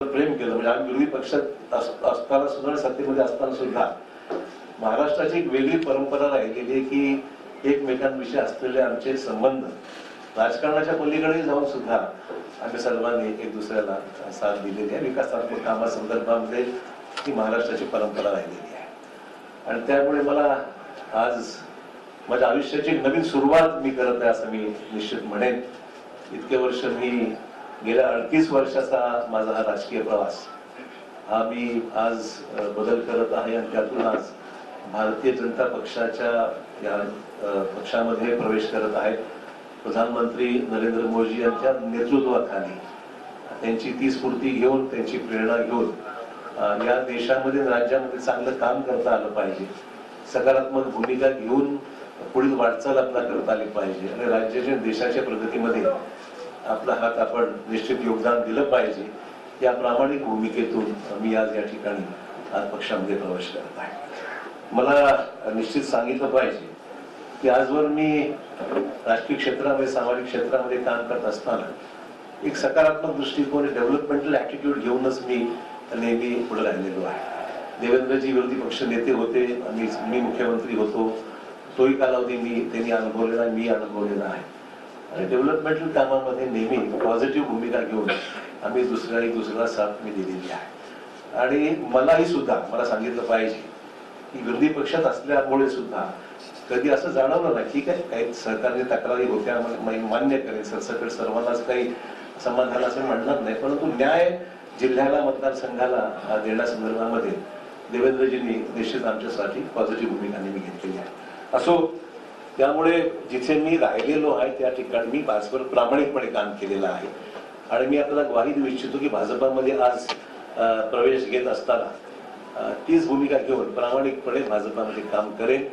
प्रेम केलं. म्हणजे आम्ही विरोधी पक्षात असताना सुद्धा सत्तेमध्ये असताना सुद्धा महाराष्ट्राची एक वेगळी परंपरा राहिलेली आहे की एकमेकांविषयी असलेले आमचे संबंध राजकारणाच्या पलीकडे जाऊन सुद्धा आम्ही सर्वांनी एक दुसऱ्याला साथ दिलेली आहे. विकासात्मक कामासंदर्भामध्ये ही महाराष्ट्राची परंपरा राहिलेली आहे आणि त्यामुळे मला आज माझ्या आयुष्याची एक नवीन सुरुवात मी करत आहे असं मी निश्चित म्हणेन. इतके वर्ष मी गेल्या 38 वर्षाचा माझा हा राजकीय प्रवास हा मी आज बदल करत आहे आणि त्यातून आज भारतीय जनता पक्षाच्या या पक्षामध्ये प्रवेश करत आहे. प्रधानमंत्री नरेंद्र मोदी यांच्या नेतृत्वाखाली त्यांची ती स्फूर्ती घेऊन त्यांची प्रेरणा घेऊन या देशामध्ये राज्यामध्ये चांगलं काम करता आलं पाहिजे. सकारात्मक भूमिका घेऊन पुढील वाटचाल आपला करता आली पाहिजे आणि राज्याच्या देशाच्या प्रगतीमध्ये आपला हात आपण निश्चित योगदान दिलं पाहिजे. या प्रामाणिक भूमिकेतून मी आज या ठिकाणी आज पक्षामध्ये प्रवेश करत आहे. मला निश्चित सांगितलं पाहिजे की आजवर मी राजकीय क्षेत्रामध्ये सामाजिक क्षेत्रामध्ये काम करत असताना एक सकारात्मक दृष्टिकोन डेव्हलपमेंटल ऍटिट्यूड घेऊनच मी नेहमी पुढे राहिलेलो आहे. देवेंद्रजी विरोधी पक्ष नेते होते आणि मी मुख्यमंत्री होतो. तोही कालावधी त्यांनी अनुभवलेला मी अनुभवलेला आहे आणि डेव्हलपमेंटल कामामध्ये नेहमी पॉझिटिव्ह भूमिका घेऊन आम्ही दुसऱ्याला साथ मी दिलेली आहे. आणि मलाही सुद्धा मला सांगितलं पाहिजे की विरोधी पक्षात असल्यामुळे सुद्धा कधी असं जाणवलं नाही. ठीक आहे, काही सहकारी तक्रारी होत्या, मान्य करेल, सरसकट सर्वांनाच काही समाधान असं म्हणणार नाही, परंतु न्याय जिल्ह्याला मतदारसंघाला देण्यासंदर्भामध्ये देवेंद्रजींनी निश्चित आमच्यासाठी पॉझिटिव्ह भूमिका नेहमी घेतलेली आहे. असो, त्यामुळे जिथे मी राहिलेलो आहे त्या ठिकाणी मी भाजपवर प्रामाणिकपणे काम केलेलं आहे आणि मी आपल्याला ग्वाही देऊ इच्छितो की भाजपामध्ये आज प्रवेश घेत असताना तीच भूमिका घेऊन प्रामाणिकपणे भाजपामध्ये काम करेन.